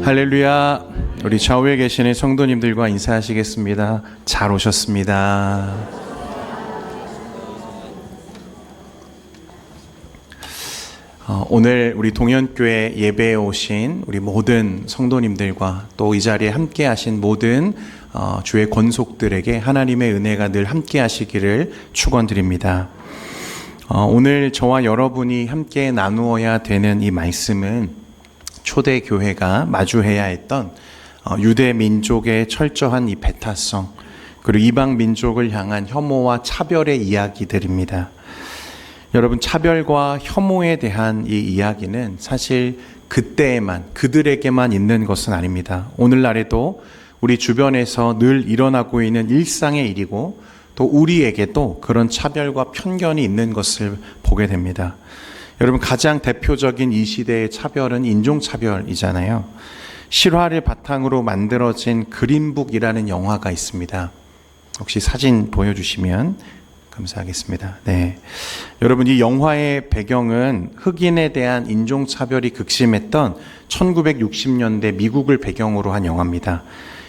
할렐루야. 우리 좌우에 계시는 성도님들과 인사하시겠습니다. 잘 오셨습니다. 오늘 우리 동현교회 예배에 오신 우리 모든 성도님들과 또 이 자리에 함께 하신 모든 주의 권속들에게 하나님의 은혜가 늘 함께 하시기를 축원드립니다. 오늘 저와 여러분이 함께 나누어야 되는 이 말씀은 초대교회가 마주해야 했던 유대 민족의 철저한 이 배타성, 그리고 이방 민족을 향한 혐오와 차별의 이야기들입니다. 여러분, 차별과 혐오에 대한 이 이야기는 사실 그때에만, 그들에게만 있는 것은 아닙니다. 오늘날에도 우리 주변에서 늘 일어나고 있는 일상의 일이고, 또 우리에게도 그런 차별과 편견이 있는 것을 보게 됩니다. 여러분, 가장 대표적인 이 시대의 차별은 인종차별이잖아요. 실화를 바탕으로 만들어진 그린북이라는 영화가 있습니다. 혹시 사진 보여주시면 감사하겠습니다. 네, 여러분, 이 영화의 배경은 흑인에 대한 인종차별이 극심했던 1960년대 미국을 배경으로 한 영화입니다.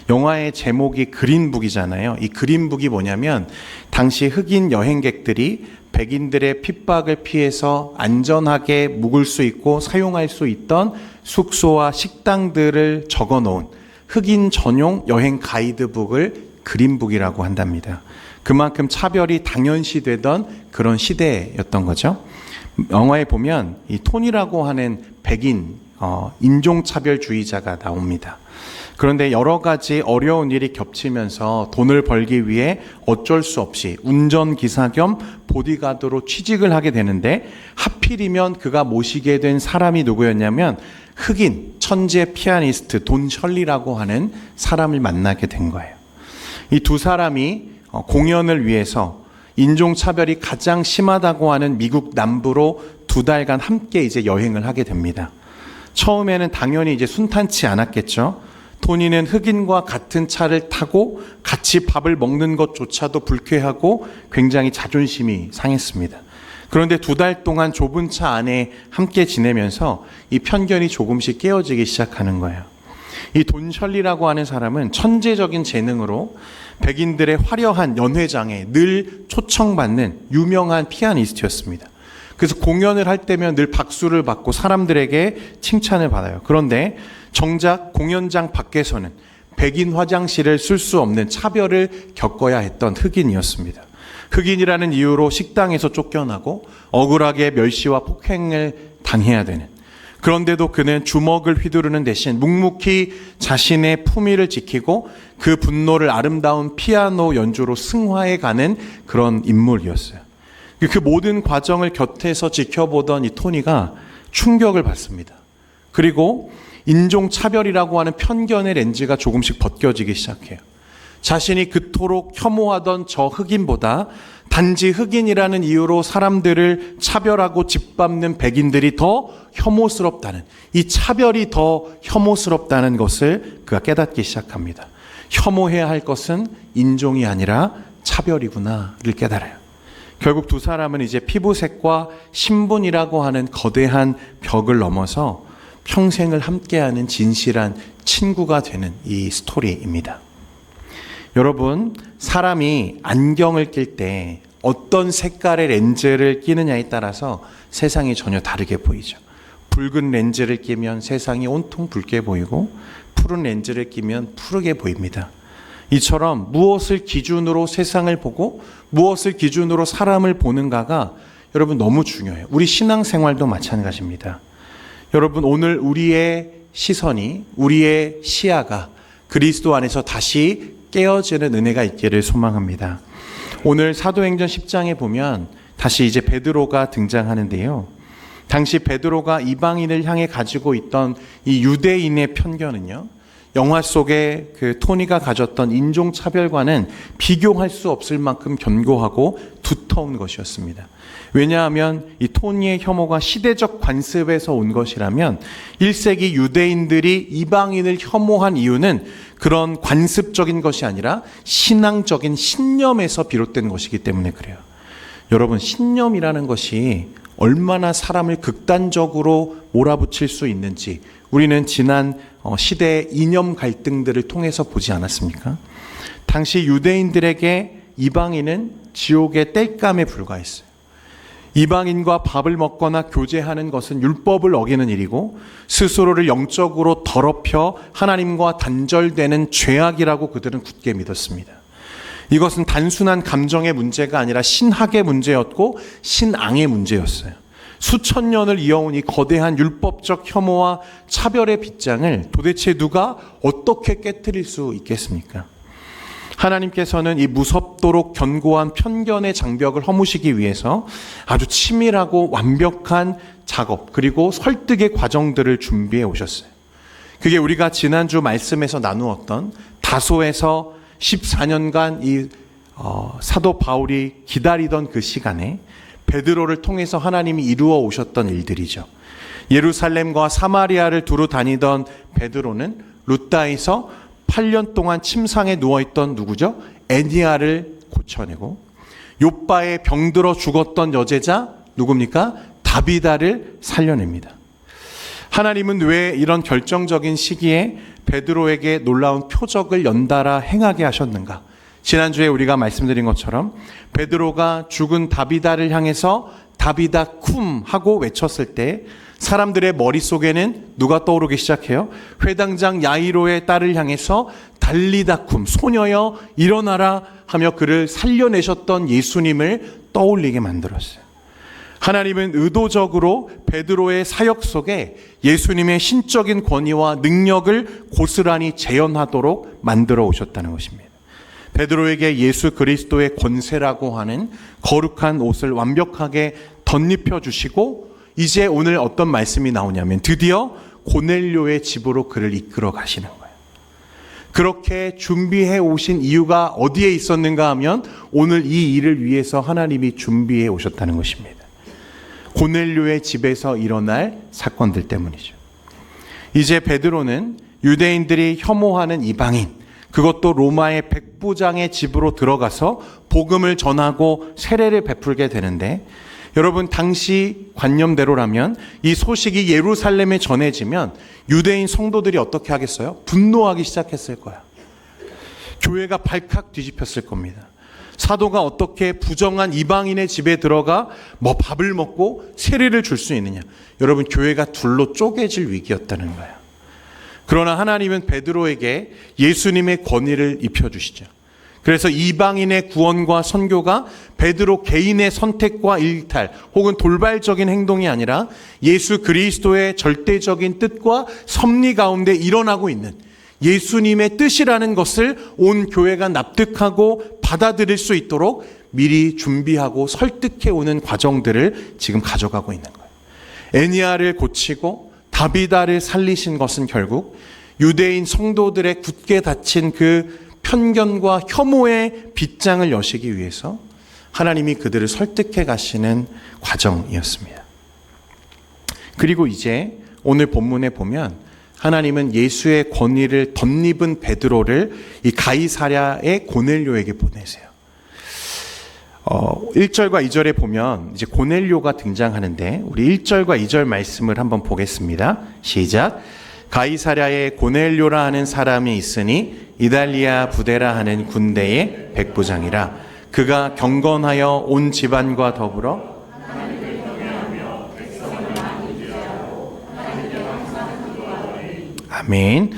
영화의 제목이 그린북이잖아요. 이 그린북이 뭐냐면 당시 흑인 여행객들이 백인들의 핍박을 피해서 안전하게 묵을 수 있고 사용할 수 있던 숙소와 식당들을 적어놓은 흑인 전용 여행 가이드북을 그린북이라고 한답니다. 그만큼 차별이 당연시되던 그런 시대였던 거죠. 영화에 보면 이 톤이라고 하는 백인 인종차별주의자가 나옵니다. 그런데 여러 가지 어려운 일이 겹치면서 돈을 벌기 위해 어쩔 수 없이 운전기사 겸 보디가드로 취직을 하게 되는데, 하필이면 그가 모시게 된 사람이 누구였냐면 흑인 천재 피아니스트 돈 셜리라고 하는 사람을 만나게 된 거예요. 이 두 사람이 공연을 위해서 인종차별이 가장 심하다고 하는 미국 남부로 2달간 함께 이제 여행을 하게 됩니다. 처음에는 당연히 이제 순탄치 않았겠죠. 토니는 흑인과 같은 차를 타고 같이 밥을 먹는 것조차도 불쾌하고 굉장히 자존심이 상했습니다. 그런데 2달 동안 좁은 차 안에 함께 지내면서 이 편견이 조금씩 깨어지기 시작하는 거예요. 이 돈 셜리라고 하는 사람은 천재적인 재능으로 백인들의 화려한 연회장에 늘 초청받는 유명한 피아니스트였습니다. 그래서 공연을 할 때면 늘 박수를 받고 사람들에게 칭찬을 받아요. 그런데 정작 공연장 밖에서는 백인 화장실을 쓸 수 없는 차별을 겪어야 했던 흑인이었습니다. 흑인이라는 이유로 식당에서 쫓겨나고 억울하게 멸시와 폭행을 당해야 되는, 그런데도 그는 주먹을 휘두르는 대신 묵묵히 자신의 품위를 지키고 그 분노를 아름다운 피아노 연주로 승화해가는 그런 인물이었어요. 그 모든 과정을 곁에서 지켜보던 이 토니가 충격을 받습니다. 그리고 인종차별이라고 하는 편견의 렌즈가 조금씩 벗겨지기 시작해요. 자신이 그토록 혐오하던 저 흑인보다 단지 흑인이라는 이유로 사람들을 차별하고 짓밟는 백인들이 더 혐오스럽다는, 이 차별이 더 혐오스럽다는 것을 그가 깨닫기 시작합니다. 혐오해야 할 것은 인종이 아니라 차별이구나를 깨달아요. 결국 두 사람은 이제 피부색과 신분이라고 하는 거대한 벽을 넘어서 평생을 함께하는 진실한 친구가 되는 이 스토리입니다. 여러분, 사람이 안경을 낄 때 어떤 색깔의 렌즈를 끼느냐에 따라서 세상이 전혀 다르게 보이죠. 붉은 렌즈를 끼면 세상이 온통 붉게 보이고, 푸른 렌즈를 끼면 푸르게 보입니다. 이처럼 무엇을 기준으로 세상을 보고 무엇을 기준으로 사람을 보는가가 여러분 너무 중요해요. 우리 신앙생활도 마찬가지입니다. 여러분, 오늘 우리의 시선이, 우리의 시야가 그리스도 안에서 다시 깨어지는 은혜가 있기를 소망합니다. 오늘 사도행전 10장에 보면 다시 이제 베드로가 등장하는데요. 당시 베드로가 이방인을 향해 가지고 있던 이 유대인의 편견은요, 영화 속에 그 토니가 가졌던 인종차별과는 비교할 수 없을 만큼 견고하고 두터운 것이었습니다. 왜냐하면 이 토니의 혐오가 시대적 관습에서 온 것이라면 1세기 유대인들이 이방인을 혐오한 이유는 그런 관습적인 것이 아니라 신앙적인 신념에서 비롯된 것이기 때문에 그래요. 여러분, 신념이라는 것이 얼마나 사람을 극단적으로 몰아붙일 수 있는지 우리는 지난 시대의 이념 갈등들을 통해서 보지 않았습니까? 당시 유대인들에게 이방인은 지옥의 땔감에 불과했어요. 이방인과 밥을 먹거나 교제하는 것은 율법을 어기는 일이고 스스로를 영적으로 더럽혀 하나님과 단절되는 죄악이라고 그들은 굳게 믿었습니다. 이것은 단순한 감정의 문제가 아니라 신학의 문제였고 신앙의 문제였어요. 수천 년을 이어온 이 거대한 율법적 혐오와 차별의 빗장을 도대체 누가 어떻게 깨트릴 수 있겠습니까? 하나님께서는 이 무섭도록 견고한 편견의 장벽을 허무시기 위해서 아주 치밀하고 완벽한 작업 그리고 설득의 과정들을 준비해 오셨어요. 그게 우리가 지난주 말씀에서 나누었던 다소에서 14년간 이 사도 바울이 기다리던 그 시간에 베드로를 통해서 하나님이 이루어 오셨던 일들이죠. 예루살렘과 사마리아를 두루 다니던 베드로는 루다에서 8년 동안 침상에 누워있던 누구죠? 애니아를 고쳐내고 욥바에 병들어 죽었던 여제자 누굽니까? 다비다를 살려냅니다. 하나님은 왜 이런 결정적인 시기에 베드로에게 놀라운 표적을 연달아 행하게 하셨는가? 지난주에 우리가 말씀드린 것처럼 베드로가 죽은 다비다를 향해서 다비다 쿰 하고 외쳤을 때 사람들의 머릿속에는 누가 떠오르기 시작해요? 회당장 야이로의 딸을 향해서 달리다 쿰, 소녀여 일어나라 하며 그를 살려내셨던 예수님을 떠올리게 만들었어요. 하나님은 의도적으로 베드로의 사역 속에 예수님의 신적인 권위와 능력을 고스란히 재현하도록 만들어 오셨다는 것입니다. 베드로에게 예수 그리스도의 권세라고 하는 거룩한 옷을 완벽하게 덧입혀 주시고 이제 오늘 어떤 말씀이 나오냐면 드디어 고넬료의 집으로 그를 이끌어 가시는 거예요. 그렇게 준비해 오신 이유가 어디에 있었는가 하면 오늘 이 일을 위해서 하나님이 준비해 오셨다는 것입니다. 고넬료의 집에서 일어날 사건들 때문이죠. 이제 베드로는 유대인들이 혐오하는 이방인, 그것도 로마의 백부장의 집으로 들어가서 복음을 전하고 세례를 베풀게 되는데 여러분 당시 관념대로라면 이 소식이 예루살렘에 전해지면 유대인 성도들이 어떻게 하겠어요? 분노하기 시작했을 거야. 교회가 발칵 뒤집혔을 겁니다. 사도가 어떻게 부정한 이방인의 집에 들어가 밥을 먹고 세례를 줄 수 있느냐. 여러분 교회가 둘로 쪼개질 위기였다는 거예요. 그러나 하나님은 베드로에게 예수님의 권위를 입혀주시죠. 그래서 이방인의 구원과 선교가 베드로 개인의 선택과 일탈 혹은 돌발적인 행동이 아니라 예수 그리스도의 절대적인 뜻과 섭리 가운데 일어나고 있는 예수님의 뜻이라는 것을 온 교회가 납득하고 받아들일 수 있도록 미리 준비하고 설득해 오는 과정들을 지금 가져가고 있는 거예요. 애니아를 고치고 다비다를 살리신 것은 결국 유대인 성도들의 굳게 닫힌 그 편견과 혐오의 빗장을 여시기 위해서 하나님이 그들을 설득해 가시는 과정이었습니다. 그리고 이제 오늘 본문에 보면 하나님은 예수의 권위를 덧입은 베드로를 이 가이사랴의 고넬료에게 보내세요. 1절과 2절에 보면 이제 고넬료가 등장하는데 우리 1절과 2절 말씀을 한번 보겠습니다. 시작. 가이사랴에 고넬료라 하는 사람이 있으니 이달리아 부데라 하는 군대의 백부장이라. 그가 경건하여 온 집안과 더불어 아멘.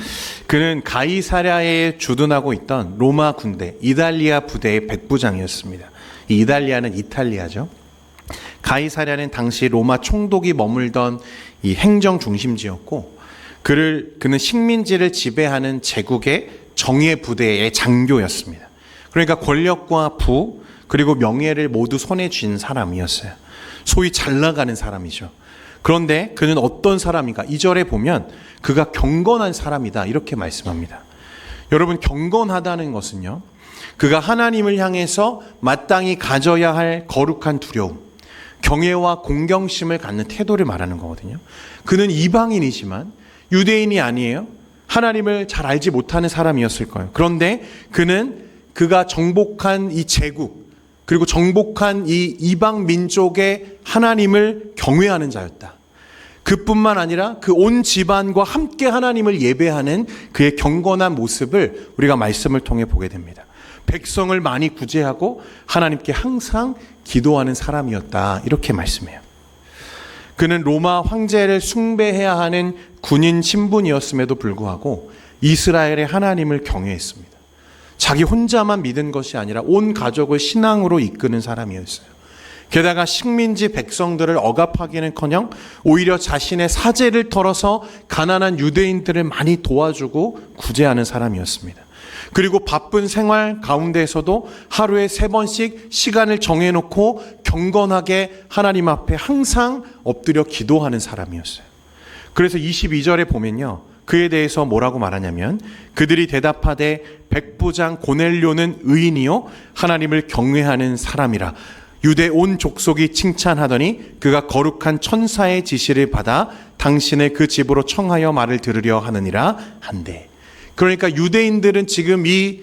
그는 가이사랴에 주둔하고 있던 로마 군대 이달리아 부대의 백부장이었습니다. 이 이달리아는 이탈리아죠. 가이사랴는 당시 로마 총독이 머물던 이 행정 중심지였고 그는 식민지를 지배하는 제국의 정예 부대의 장교였습니다. 그러니까 권력과 부 그리고 명예를 모두 손에 쥔 사람이었어요. 소위 잘 나가는 사람이죠. 그런데 그는 어떤 사람인가? 2절에 보면 그가 경건한 사람이다 이렇게 말씀합니다. 여러분 경건하다는 것은요. 그가 하나님을 향해서 마땅히 가져야 할 거룩한 두려움, 경외와 공경심을 갖는 태도를 말하는 거거든요. 그는 이방인이지만 유대인이 아니에요. 하나님을 잘 알지 못하는 사람이었을 거예요. 그런데 그가 정복한 이 제국, 그리고 정복한 이 이방 민족의 하나님을 경외하는 자였다. 그뿐만 아니라 그 온 집안과 함께 하나님을 예배하는 그의 경건한 모습을 우리가 말씀을 통해 보게 됩니다. 백성을 많이 구제하고 하나님께 항상 기도하는 사람이었다. 이렇게 말씀해요. 그는 로마 황제를 숭배해야 하는 군인 신분이었음에도 불구하고 이스라엘의 하나님을 경외했습니다. 자기 혼자만 믿은 것이 아니라 온 가족을 신앙으로 이끄는 사람이었어요. 게다가 식민지 백성들을 억압하기는커녕 오히려 자신의 사제를 털어서 가난한 유대인들을 많이 도와주고 구제하는 사람이었습니다. 그리고 바쁜 생활 가운데에서도 하루에 3번씩 시간을 정해놓고 경건하게 하나님 앞에 항상 엎드려 기도하는 사람이었어요. 그래서 22절에 보면요, 그에 대해서 뭐라고 말하냐면, 그들이 대답하되 백부장 고넬료는 의인이요 하나님을 경외하는 사람이라. 유대 온 족속이 칭찬하더니 그가 거룩한 천사의 지시를 받아 당신을 그 집으로 청하여 말을 들으려 하느니라 한대. 그러니까 유대인들은 지금 이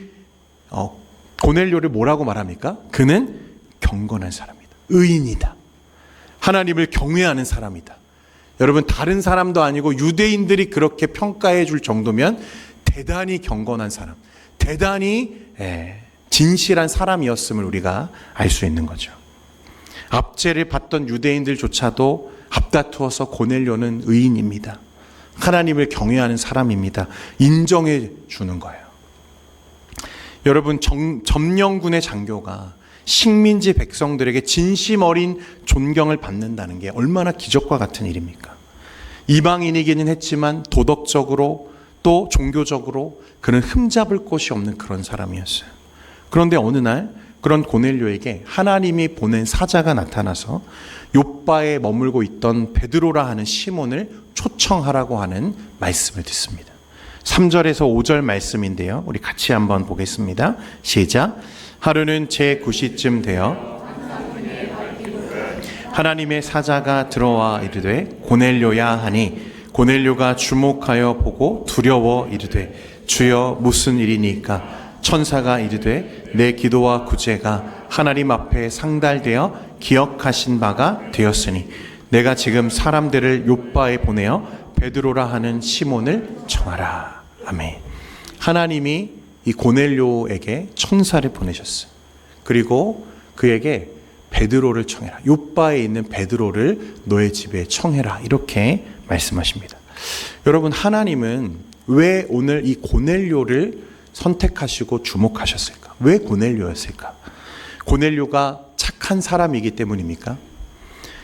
고넬료를 뭐라고 말합니까? 그는 경건한 사람이다. 의인이다. 하나님을 경외하는 사람이다. 여러분, 다른 사람도 아니고 유대인들이 그렇게 평가해 줄 정도면 대단히 경건한 사람, 대단히 진실한 사람이었음을 우리가 알 수 있는 거죠. 압제를 받던 유대인들조차도 앞다투어서 고넬료는 의인입니다. 하나님을 경외하는 사람입니다. 인정해 주는 거예요. 여러분, 점령군의 장교가 식민지 백성들에게 진심 어린 존경을 받는다는 게 얼마나 기적과 같은 일입니까? 이방인이기는 했지만 도덕적으로 또 종교적으로 그는 흠잡을 곳이 없는 그런 사람이었어요. 그런데 어느 날 그런 고넬료에게 하나님이 보낸 사자가 나타나서 욥바에 머물고 있던 베드로라 하는 시몬을 초청하라고 하는 말씀을 듣습니다. 3절에서 5절 말씀인데요, 우리 같이 한번 보겠습니다. 시작. 하루는 제9시쯤 되어 하나님의 사자가 들어와 이르되 고넬료야 하니, 고넬료가 주목하여 보고 두려워 이르되 주여 무슨 일이니까? 천사가 이르되 내 기도와 구제가 하나님 앞에 상달되어 기억하신 바가 되었으니 내가 지금 사람들을 욥바에 보내어 베드로라 하는 시몬을 청하라. 아멘. 하나님이 이 고넬료에게 천사를 보내셨어요. 그리고 그에게 베드로를 청해라. 욥바에 있는 베드로를 너의 집에 청해라. 이렇게 말씀하십니다. 여러분, 하나님은 왜 오늘 이 고넬료를 선택하시고 주목하셨을까? 왜 고넬료였을까? 고넬료가 착한 사람이기 때문입니까?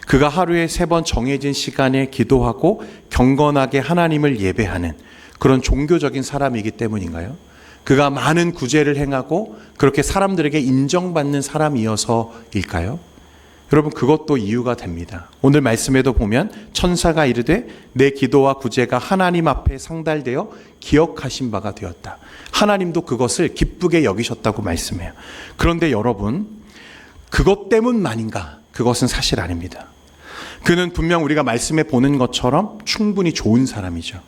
그가 하루에 3번 정해진 시간에 기도하고 경건하게 하나님을 예배하는 그런 종교적인 사람이기 때문인가요? 그가 많은 구제를 행하고 그렇게 사람들에게 인정받는 사람이어서일까요? 여러분, 그것도 이유가 됩니다. 오늘 말씀에도 보면 천사가 이르되 내 기도와 구제가 하나님 앞에 상달되어 기억하신 바가 되었다. 하나님도 그것을 기쁘게 여기셨다고 말씀해요. 그런데 여러분, 그것 때문만인가? 그것은 사실 아닙니다. 그는 분명 우리가 말씀에 보는 것처럼 충분히 좋은 사람이죠.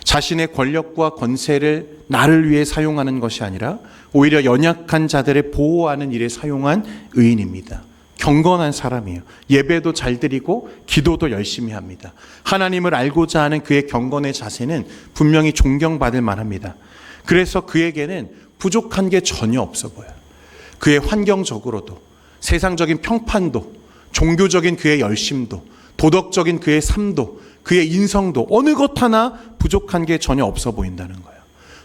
자신의 권력과 권세를 나를 위해 사용하는 것이 아니라 오히려 연약한 자들을 보호하는 일에 사용한 의인입니다. 경건한 사람이에요. 예배도 잘 드리고 기도도 열심히 합니다. 하나님을 알고자 하는 그의 경건의 자세는 분명히 존경받을 만합니다. 그래서 그에게는 부족한 게 전혀 없어 보여요. 그의 환경적으로도, 세상적인 평판도, 종교적인 그의 열심도, 도덕적인 그의 삶도, 그의 인성도 어느 것 하나 부족한 게 전혀 없어 보인다는 거예요.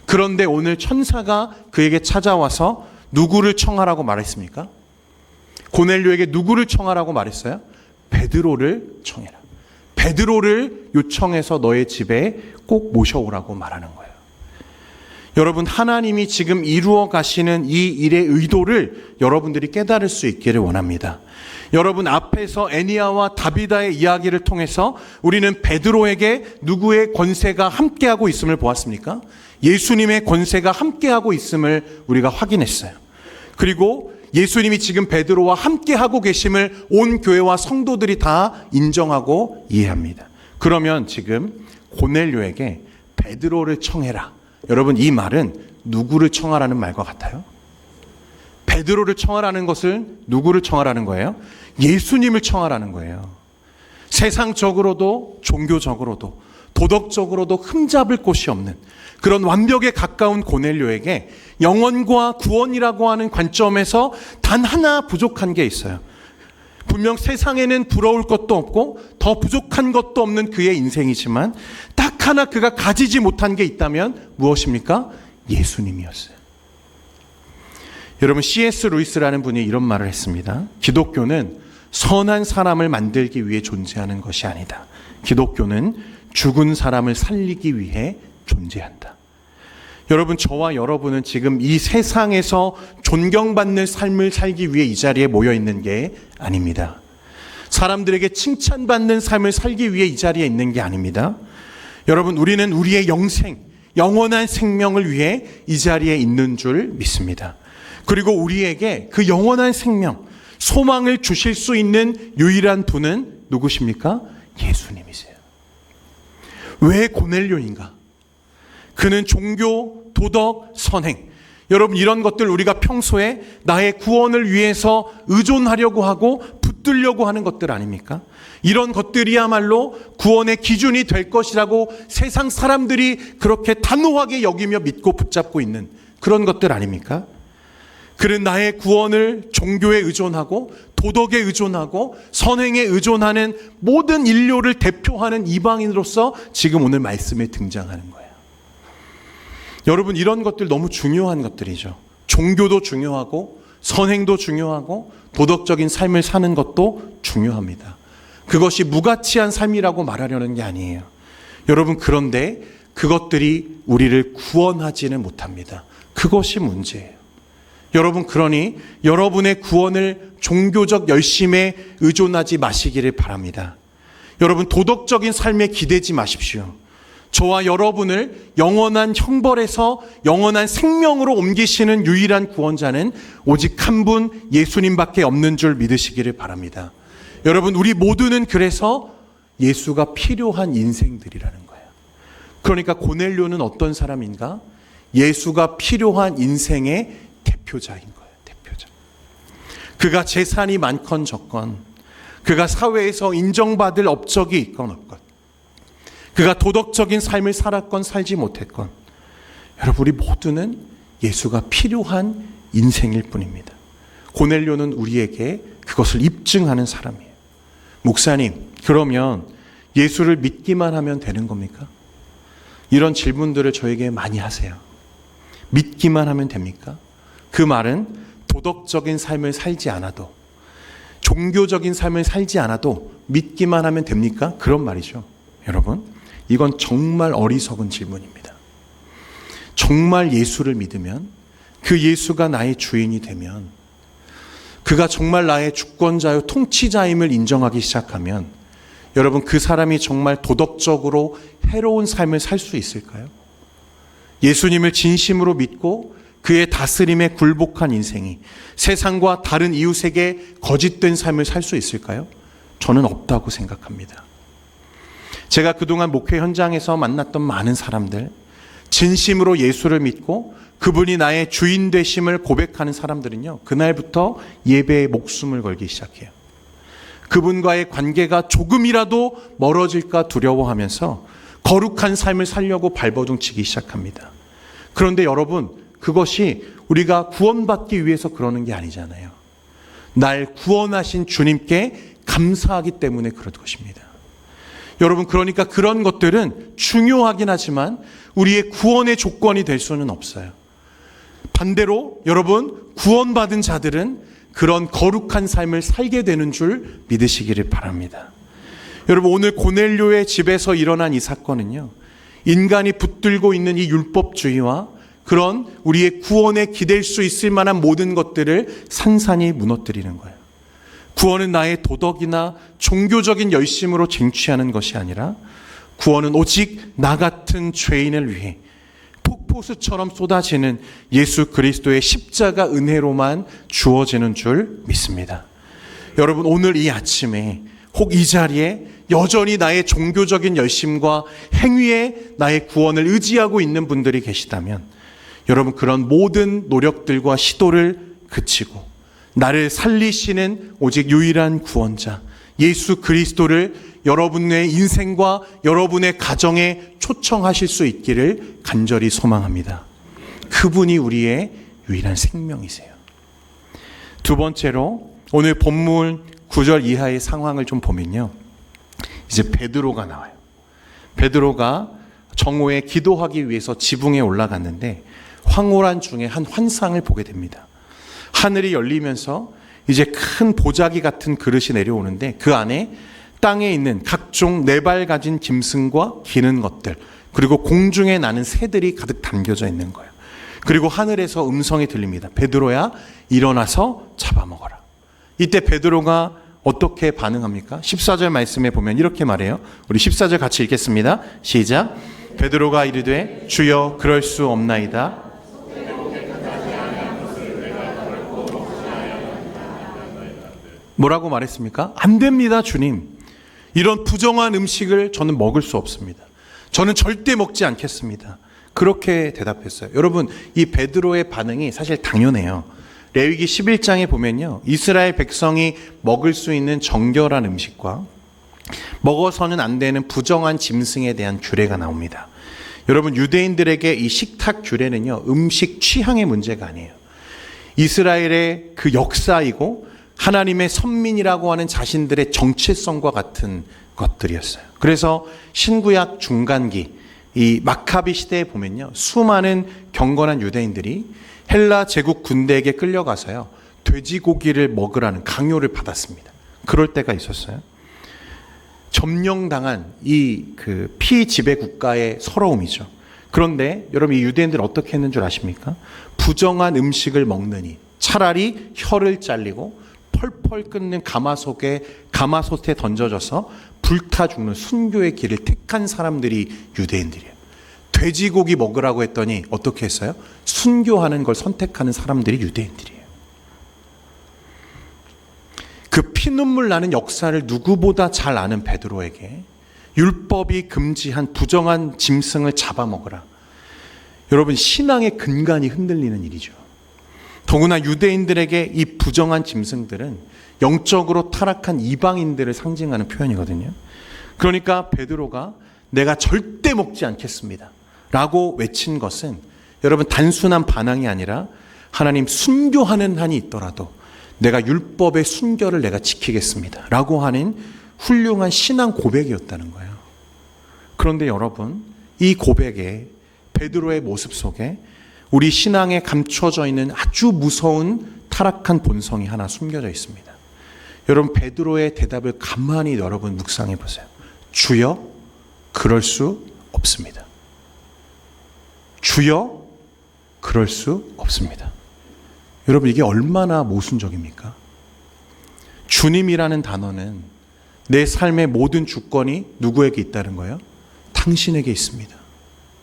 그런데 오늘 천사가 그에게 찾아와서 누구를 청하라고 말했습니까? 고넬료에게 누구를 청하라고 말했어요? 베드로를 청해라. 베드로를 요청해서 너의 집에 꼭 모셔오라고 말하는 거예요. 여러분, 하나님이 지금 이루어 가시는 이 일의 의도를 여러분들이 깨달을 수 있기를 원합니다. 여러분, 앞에서 애니야와 다비다의 이야기를 통해서 우리는 베드로에게 누구의 권세가 함께하고 있음을 보았습니까? 예수님의 권세가 함께하고 있음을 우리가 확인했어요. 그리고 예수님이 지금 베드로와 함께하고 계심을 온 교회와 성도들이 다 인정하고 이해합니다. 그러면 지금 고넬료에게 베드로를 청해라. 여러분, 이 말은 누구를 청하라는 말과 같아요? 베드로를 청하라는 것을 누구를 청하라는 거예요? 예수님을 청하라는 거예요. 세상적으로도 종교적으로도 도덕적으로도 흠잡을 곳이 없는 그런 완벽에 가까운 고넬료에게 영원과 구원이라고 하는 관점에서 단 하나 부족한 게 있어요. 분명 세상에는 부러울 것도 없고 더 부족한 것도 없는 그의 인생이지만 딱 하나 그가 가지지 못한 게 있다면 무엇입니까? 예수님이었어요. 여러분, C.S. 루이스라는 분이 이런 말을 했습니다. 기독교는 선한 사람을 만들기 위해 존재하는 것이 아니다. 기독교는 죽은 사람을 살리기 위해 존재한다. 여러분, 저와 여러분은 지금 이 세상에서 존경받는 삶을 살기 위해 이 자리에 모여 있는 게 아닙니다. 사람들에게 칭찬받는 삶을 살기 위해 이 자리에 있는 게 아닙니다. 여러분, 우리는 우리의 영생, 영원한 생명을 위해 이 자리에 있는 줄 믿습니다. 그리고 우리에게 그 영원한 생명, 소망을 주실 수 있는 유일한 분은 누구십니까? 예수님이세요. 왜 고넬료인가? 그는 종교, 도덕, 선행, 여러분 이런 것들 우리가 평소에 나의 구원을 위해서 의존하려고 하고 붙들려고 하는 것들 아닙니까? 이런 것들이야말로 구원의 기준이 될 것이라고 세상 사람들이 그렇게 단호하게 여기며 믿고 붙잡고 있는 그런 것들 아닙니까? 그는 나의 구원을 종교에 의존하고 도덕에 의존하고 선행에 의존하는 모든 인류를 대표하는 이방인으로서 지금 오늘 말씀에 등장하는 거예요. 여러분, 이런 것들 너무 중요한 것들이죠. 종교도 중요하고 선행도 중요하고 도덕적인 삶을 사는 것도 중요합니다. 그것이 무가치한 삶이라고 말하려는 게 아니에요. 여러분, 그런데 그것들이 우리를 구원하지는 못합니다. 그것이 문제예요. 여러분, 그러니 여러분의 구원을 종교적 열심에 의존하지 마시기를 바랍니다. 여러분, 도덕적인 삶에 기대지 마십시오. 저와 여러분을 영원한 형벌에서 영원한 생명으로 옮기시는 유일한 구원자는 오직 한 분 예수님밖에 없는 줄 믿으시기를 바랍니다. 여러분, 우리 모두는 그래서 예수가 필요한 인생들이라는 거예요. 그러니까 고넬료는 어떤 사람인가? 예수가 필요한 인생의 대표자인 거예요. 대표자. 그가 재산이 많건 적건, 그가 사회에서 인정받을 업적이 있건 없건, 그가 도덕적인 삶을 살았건 살지 못했건, 여러분 우리 모두는 예수가 필요한 인생일 뿐입니다. 고넬료는 우리에게 그것을 입증하는 사람이에요. 목사님, 그러면 예수를 믿기만 하면 되는 겁니까? 이런 질문들을 저에게 많이 하세요. 믿기만 하면 됩니까? 그 말은 도덕적인 삶을 살지 않아도, 종교적인 삶을 살지 않아도 믿기만 하면 됩니까? 그런 말이죠. 여러분, 이건 정말 어리석은 질문입니다. 정말 예수를 믿으면, 그 예수가 나의 주인이 되면, 그가 정말 나의 주권자요 통치자임을 인정하기 시작하면, 여러분 그 사람이 정말 도덕적으로 해로운 삶을 살 수 있을까요? 예수님을 진심으로 믿고 그의 다스림에 굴복한 인생이 세상과 다른 이웃에게 거짓된 삶을 살 수 있을까요? 저는 없다고 생각합니다. 제가 그동안 목회 현장에서 만났던 많은 사람들, 진심으로 예수를 믿고 그분이 나의 주인 되심을 고백하는 사람들은요, 그날부터 예배에 목숨을 걸기 시작해요. 그분과의 관계가 조금이라도 멀어질까 두려워하면서 거룩한 삶을 살려고 발버둥치기 시작합니다. 그런데 여러분, 그것이 우리가 구원받기 위해서 그러는 게 아니잖아요. 날 구원하신 주님께 감사하기 때문에 그럴 것입니다. 여러분, 그러니까 그런 것들은 중요하긴 하지만 우리의 구원의 조건이 될 수는 없어요. 반대로 여러분, 구원받은 자들은 그런 거룩한 삶을 살게 되는 줄 믿으시기를 바랍니다. 여러분, 오늘 고넬료의 집에서 일어난 이 사건은요, 인간이 붙들고 있는 이 율법주의와 그런 우리의 구원에 기댈 수 있을 만한 모든 것들을 산산이 무너뜨리는 거예요. 구원은 나의 도덕이나 종교적인 열심으로 쟁취하는 것이 아니라 구원은 오직 나 같은 죄인을 위해 폭포수처럼 쏟아지는 예수 그리스도의 십자가 은혜로만 주어지는 줄 믿습니다. 여러분, 오늘 이 아침에 혹 이 자리에 여전히 나의 종교적인 열심과 행위에 나의 구원을 의지하고 있는 분들이 계시다면, 여러분 그런 모든 노력들과 시도를 그치고 나를 살리시는 오직 유일한 구원자 예수 그리스도를 여러분의 인생과 여러분의 가정에 초청하실 수 있기를 간절히 소망합니다. 그분이 우리의 유일한 생명이세요. 두 번째로 오늘 본문 9절 이하의 상황을 좀 보면요, 이제 베드로가 나와요. 베드로가 정오에 기도하기 위해서 지붕에 올라갔는데 황홀한 중에 한 환상을 보게 됩니다. 하늘이 열리면서 이제 큰 보자기 같은 그릇이 내려오는데 그 안에 땅에 있는 각종 네 발 가진 짐승과 기는 것들, 그리고 공중에 나는 새들이 가득 담겨져 있는 거예요. 그리고 하늘에서 음성이 들립니다. 베드로야, 일어나서 잡아먹어라. 이때 베드로가 어떻게 반응합니까? 14절 말씀에 보면 이렇게 말해요. 우리 14절 같이 읽겠습니다. 시작. 베드로가 이르되 주여 그럴 수 없나이다. 뭐라고 말했습니까? 안 됩니다, 주님. 이런 부정한 음식을 저는 먹을 수 없습니다. 저는 절대 먹지 않겠습니다. 그렇게 대답했어요. 여러분, 이 베드로의 반응이 사실 당연해요. 레위기 11장에 보면요, 이스라엘 백성이 먹을 수 있는 정결한 음식과 먹어서는 안 되는 부정한 짐승에 대한 규례가 나옵니다. 여러분, 유대인들에게 이 식탁 규례는요, 음식 취향의 문제가 아니에요. 이스라엘의 그 역사이고 하나님의 선민이라고 하는 자신들의 정체성과 같은 것들이었어요. 그래서 신구약 중간기 이 마카비 시대에 보면요, 수많은 경건한 유대인들이 헬라 제국 군대에게 끌려가서요, 돼지고기를 먹으라는 강요를 받았습니다. 그럴 때가 있었어요. 점령당한 이 그 피지배 국가의 서러움이죠. 그런데 여러분, 이 유대인들 어떻게 했는 줄 아십니까? 부정한 음식을 먹느니 차라리 혀를 잘리고 펄펄 끓는 가마솥에 던져져서 불타 죽는 순교의 길을 택한 사람들이 유대인들이에요. 돼지고기 먹으라고 했더니 어떻게 했어요? 순교하는 걸 선택하는 사람들이 유대인들이에요. 그 피눈물 나는 역사를 누구보다 잘 아는 베드로에게 율법이 금지한 부정한 짐승을 잡아먹으라. 여러분, 신앙의 근간이 흔들리는 일이죠. 더구나 유대인들에게 이 부정한 짐승들은 영적으로 타락한 이방인들을 상징하는 표현이거든요. 그러니까 베드로가 내가 절대 먹지 않겠습니다 라고 외친 것은 여러분, 단순한 반항이 아니라 하나님, 순교하는 한이 있더라도 내가 율법의 순결을 내가 지키겠습니다 라고 하는 훌륭한 신앙 고백이었다는 거예요. 그런데 여러분, 이 고백에 베드로의 모습 속에 우리 신앙에 감춰져 있는 아주 무서운 타락한 본성이 하나 숨겨져 있습니다. 여러분, 베드로의 대답을 가만히 여러분 묵상해 보세요. 주여, 그럴 수 없습니다. 주여, 그럴 수 없습니다. 여러분, 이게 얼마나 모순적입니까? 주님이라는 단어는 내 삶의 모든 주권이 누구에게 있다는 거예요? 당신에게 있습니다.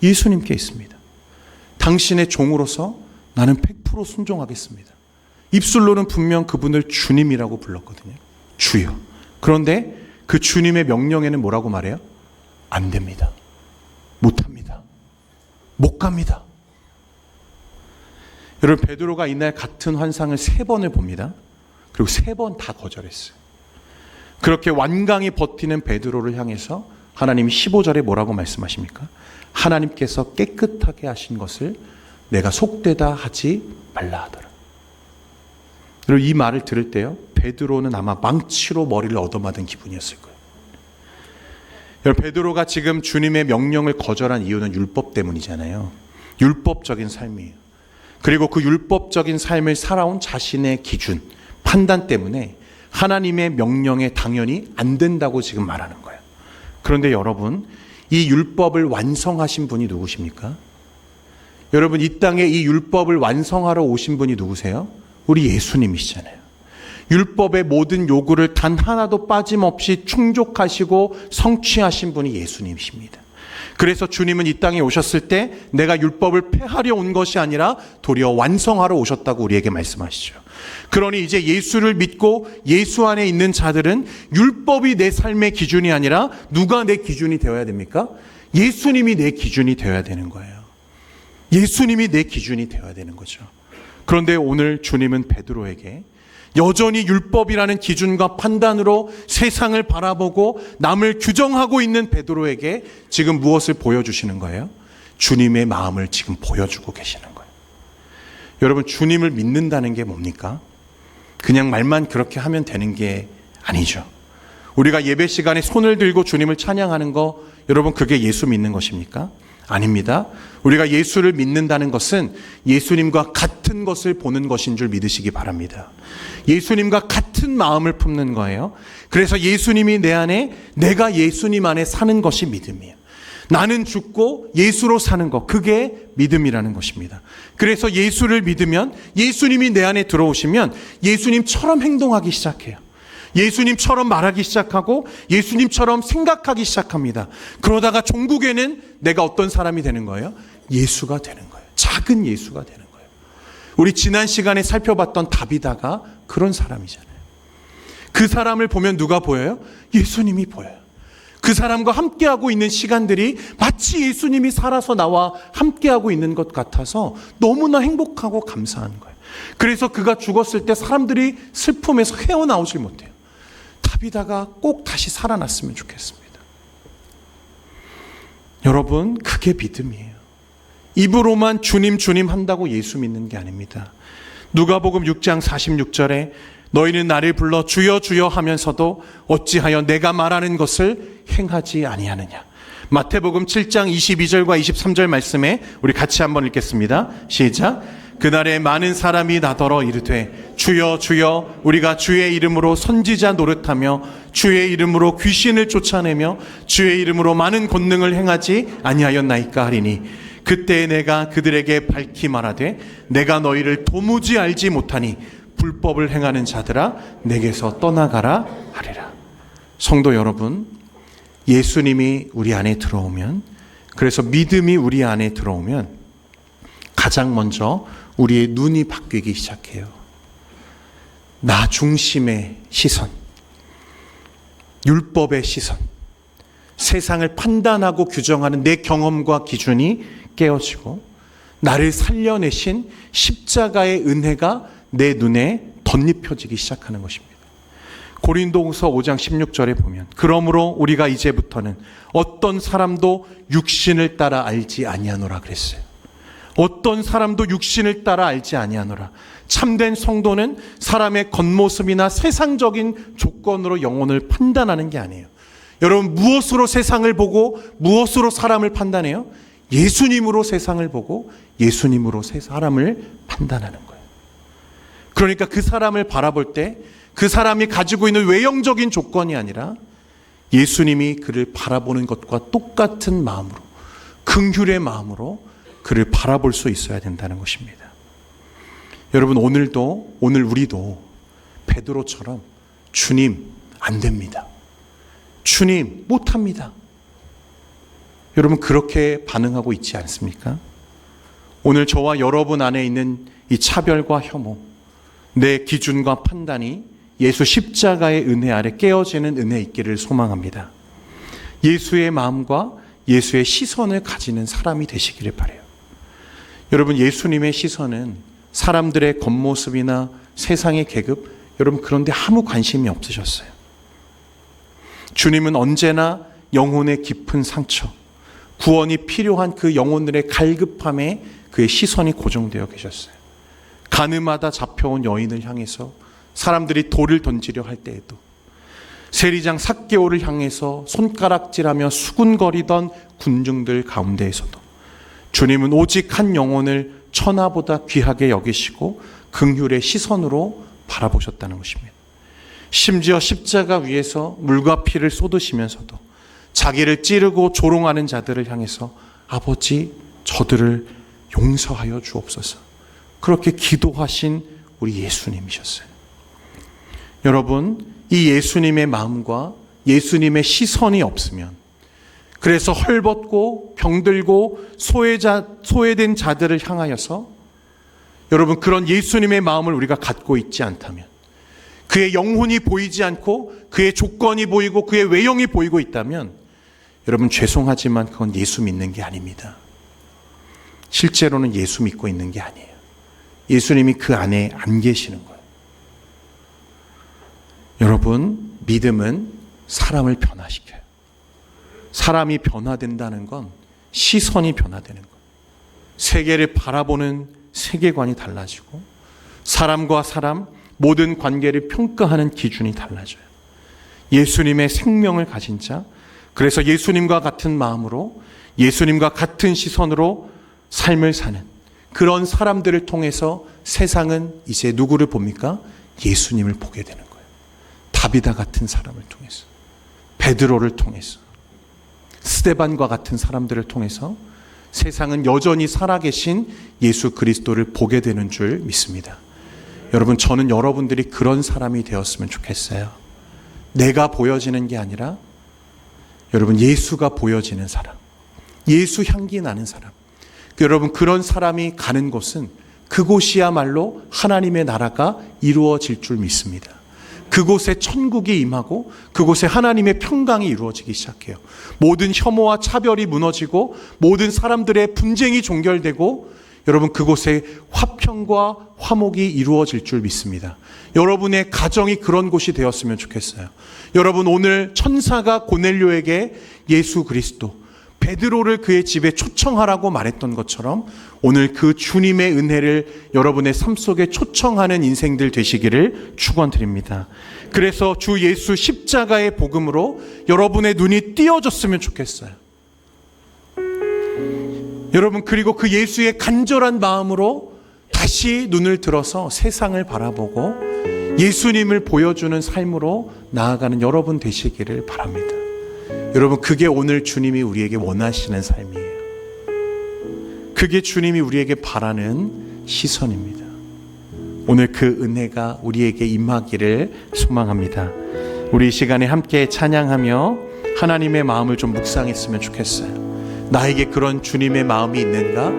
예수님께 있습니다. 당신의 종으로서 나는 100% 순종하겠습니다. 입술로는 분명 그분을 주님이라고 불렀거든요. 주여. 그런데 그 주님의 명령에는 뭐라고 말해요? 안 됩니다. 못합니다. 못 갑니다. 여러분, 베드로가 이날 같은 환상을 3번을 봅니다. 그리고 3번 다 거절했어요. 그렇게 완강히 버티는 베드로를 향해서 하나님이 15절에 뭐라고 말씀하십니까? 하나님께서 깨끗하게 하신 것을 내가 속되다 하지 말라 하더라. 여러분, 이 말을 들을 때요, 베드로는 아마 망치로 머리를 얻어맞은 기분이었을 거예요. 여러분, 베드로가 지금 주님의 명령을 거절한 이유는 율법 때문이잖아요. 율법적인 삶이에요. 그리고 그 율법적인 삶을 살아온 자신의 기준, 판단 때문에 하나님의 명령에 당연히 안 된다고 지금 말하는 거예요. 그런데 여러분, 이 율법을 완성하신 분이 누구십니까? 여러분, 이 땅에 이 율법을 완성하러 오신 분이 누구세요? 우리 예수님이시잖아요. 율법의 모든 요구를 단 하나도 빠짐없이 충족하시고 성취하신 분이 예수님이십니다. 그래서 주님은 이 땅에 오셨을 때 내가 율법을 폐하려 온 것이 아니라 도리어 완성하러 오셨다고 우리에게 말씀하시죠. 그러니 이제 예수를 믿고 예수 안에 있는 자들은 율법이 내 삶의 기준이 아니라 누가 내 기준이 되어야 됩니까? 예수님이 내 기준이 되어야 되는 거예요. 예수님이 내 기준이 되어야 되는 거죠. 그런데 오늘 주님은 베드로에게 여전히 율법이라는 기준과 판단으로 세상을 바라보고 남을 규정하고 있는 베드로에게 지금 무엇을 보여주시는 거예요? 주님의 마음을 지금 보여주고 계시는 거예요. 여러분, 주님을 믿는다는 게 뭡니까? 그냥 말만 그렇게 하면 되는 게 아니죠. 우리가 예배 시간에 손을 들고 주님을 찬양하는 거, 여러분, 그게 예수 믿는 것입니까? 아닙니다. 우리가 예수를 믿는다는 것은 예수님과 같은 것을 보는 것인 줄 믿으시기 바랍니다. 예수님과 같은 마음을 품는 거예요. 그래서 예수님이 내 안에, 내가 예수님 안에 사는 것이 믿음이에요. 나는 죽고 예수로 사는 것, 그게 믿음이라는 것입니다. 그래서 예수를 믿으면, 예수님이 내 안에 들어오시면 예수님처럼 행동하기 시작해요. 예수님처럼 말하기 시작하고 예수님처럼 생각하기 시작합니다. 그러다가 종국에는 내가 어떤 사람이 되는 거예요? 예수가 되는 거예요. 작은 예수가 되는 거예요. 우리 지난 시간에 살펴봤던 다비다가 그런 사람이잖아요. 그 사람을 보면 누가 보여요? 예수님이 보여요. 그 사람과 함께하고 있는 시간들이 마치 예수님이 살아서 나와 함께하고 있는 것 같아서 너무나 행복하고 감사한 거예요. 그래서 그가 죽었을 때 사람들이 슬픔에서 헤어나오질 못해요. 다비다가 꼭 다시 살아났으면 좋겠습니다. 여러분, 그게 믿음이에요. 입으로만 주님 주님 한다고 예수 믿는 게 아닙니다. 누가복음 6장 46절에 너희는 나를 불러 주여 주여 하면서도 어찌하여 내가 말하는 것을 행하지 아니하느냐. 마태복음 7장 22절과 23절 말씀에 우리 같이 한번 읽겠습니다. 시작. 그날에 많은 사람이 나더러 이르되 주여 주여 우리가 주의 이름으로 선지자 노릇하며 주의 이름으로 귀신을 쫓아내며 주의 이름으로 많은 권능을 행하지 아니하였나이까 하리니 그때 내가 그들에게 밝히 말하되 내가 너희를 도무지 알지 못하니 불법을 행하는 자들아 내게서 떠나가라 하리라. 성도 여러분, 예수님이 우리 안에 들어오면, 그래서 믿음이 우리 안에 들어오면 가장 먼저 우리의 눈이 바뀌기 시작해요. 나 중심의 시선, 율법의 시선, 세상을 판단하고 규정하는 내 경험과 기준이 깨어지고 나를 살려내신 십자가의 은혜가 내 눈에 덧입혀지기 시작하는 것입니다. 고린도후서 5장 16절에 보면 그러므로 우리가 이제부터는 어떤 사람도 육신을 따라 알지 아니하노라 그랬어요. 어떤 사람도 육신을 따라 알지 아니하노라. 참된 성도는 사람의 겉모습이나 세상적인 조건으로 영혼을 판단하는 게 아니에요. 여러분, 무엇으로 세상을 보고 무엇으로 사람을 판단해요? 예수님으로 세상을 보고 예수님으로 사람을 판단하는 거예요. 그러니까 그 사람을 바라볼 때 그 사람이 가지고 있는 외형적인 조건이 아니라 예수님이 그를 바라보는 것과 똑같은 마음으로, 긍휼의 마음으로 그를 바라볼 수 있어야 된다는 것입니다. 여러분, 오늘 우리도 베드로처럼 주님 안 됩니다. 주님 못합니다. 여러분, 그렇게 반응하고 있지 않습니까? 오늘 저와 여러분 안에 있는 이 차별과 혐오, 내 기준과 판단이 예수 십자가의 은혜 아래 깨어지는 은혜 있기를 소망합니다. 예수의 마음과 예수의 시선을 가지는 사람이 되시기를 바라요. 여러분, 예수님의 시선은 사람들의 겉모습이나 세상의 계급, 여러분 그런데 아무 관심이 없으셨어요. 주님은 언제나 영혼의 깊은 상처, 구원이 필요한 그 영혼들의 갈급함에 그의 시선이 고정되어 계셨어요. 가늠하다 잡혀온 여인을 향해서 사람들이 돌을 던지려 할 때에도, 세리장 삭개오를 향해서 손가락질하며 수군거리던 군중들 가운데에서도 주님은 오직 한 영혼을 천하보다 귀하게 여기시고 긍휼의 시선으로 바라보셨다는 것입니다. 심지어 십자가 위에서 물과 피를 쏟으시면서도 자기를 찌르고 조롱하는 자들을 향해서 아버지 저들을 용서하여 주옵소서, 그렇게 기도하신 우리 예수님이셨어요. 여러분, 이 예수님의 마음과 예수님의 시선이 없으면, 그래서 헐벗고 병들고 소외된 자들을 향하여서 여러분 그런 예수님의 마음을 우리가 갖고 있지 않다면, 그의 영혼이 보이지 않고 그의 조건이 보이고 그의 외형이 보이고 있다면 여러분 죄송하지만 그건 예수 믿는 게 아닙니다. 실제로는 예수 믿고 있는 게 아니에요. 예수님이 그 안에 안 계시는 거예요. 여러분, 믿음은 사람을 변화시켜요. 사람이 변화된다는 건 시선이 변화되는 거예요. 세계를 바라보는 세계관이 달라지고 사람과 사람, 모든 관계를 평가하는 기준이 달라져요. 예수님의 생명을 가진 자, 그래서 예수님과 같은 마음으로 예수님과 같은 시선으로 삶을 사는 그런 사람들을 통해서 세상은 이제 누구를 봅니까? 예수님을 보게 되는 거예요. 다비다 같은 사람을 통해서, 베드로를 통해서, 스데반과 같은 사람들을 통해서 세상은 여전히 살아계신 예수 그리스도를 보게 되는 줄 믿습니다. 여러분, 저는 여러분들이 그런 사람이 되었으면 좋겠어요. 내가 보여지는 게 아니라 여러분, 예수가 보여지는 사람, 예수 향기 나는 사람. 여러분, 그런 사람이 가는 곳은 그곳이야말로 하나님의 나라가 이루어질 줄 믿습니다. 그곳에 천국이 임하고 그곳에 하나님의 평강이 이루어지기 시작해요. 모든 혐오와 차별이 무너지고 모든 사람들의 분쟁이 종결되고 여러분, 그곳에 화평과 화목이 이루어질 줄 믿습니다. 여러분의 가정이 그런 곳이 되었으면 좋겠어요. 여러분, 오늘 천사가 고넬료에게 예수 그리스도, 베드로를 그의 집에 초청하라고 말했던 것처럼 오늘 그 주님의 은혜를 여러분의 삶 속에 초청하는 인생들 되시기를 축원드립니다. 그래서 주 예수 십자가의 복음으로 여러분의 눈이 띄어졌으면 좋겠어요. 여러분, 그리고 그 예수의 간절한 마음으로 다시 눈을 들어서 세상을 바라보고 예수님을 보여주는 삶으로 나아가는 여러분 되시기를 바랍니다. 여러분, 그게 오늘 주님이 우리에게 원하시는 삶이에요. 그게 주님이 우리에게 바라는 시선입니다. 오늘 그 은혜가 우리에게 임하기를 소망합니다. 우리 이 시간에 함께 찬양하며 하나님의 마음을 좀 묵상했으면 좋겠어요. 나에게 그런 주님의 마음이 있는가?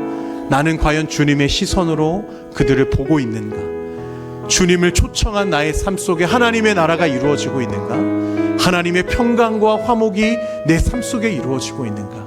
나는 과연 주님의 시선으로 그들을 보고 있는가? 주님을 초청한 나의 삶 속에 하나님의 나라가 이루어지고 있는가? 하나님의 평강과 화목이 내 삶 속에 이루어지고 있는가?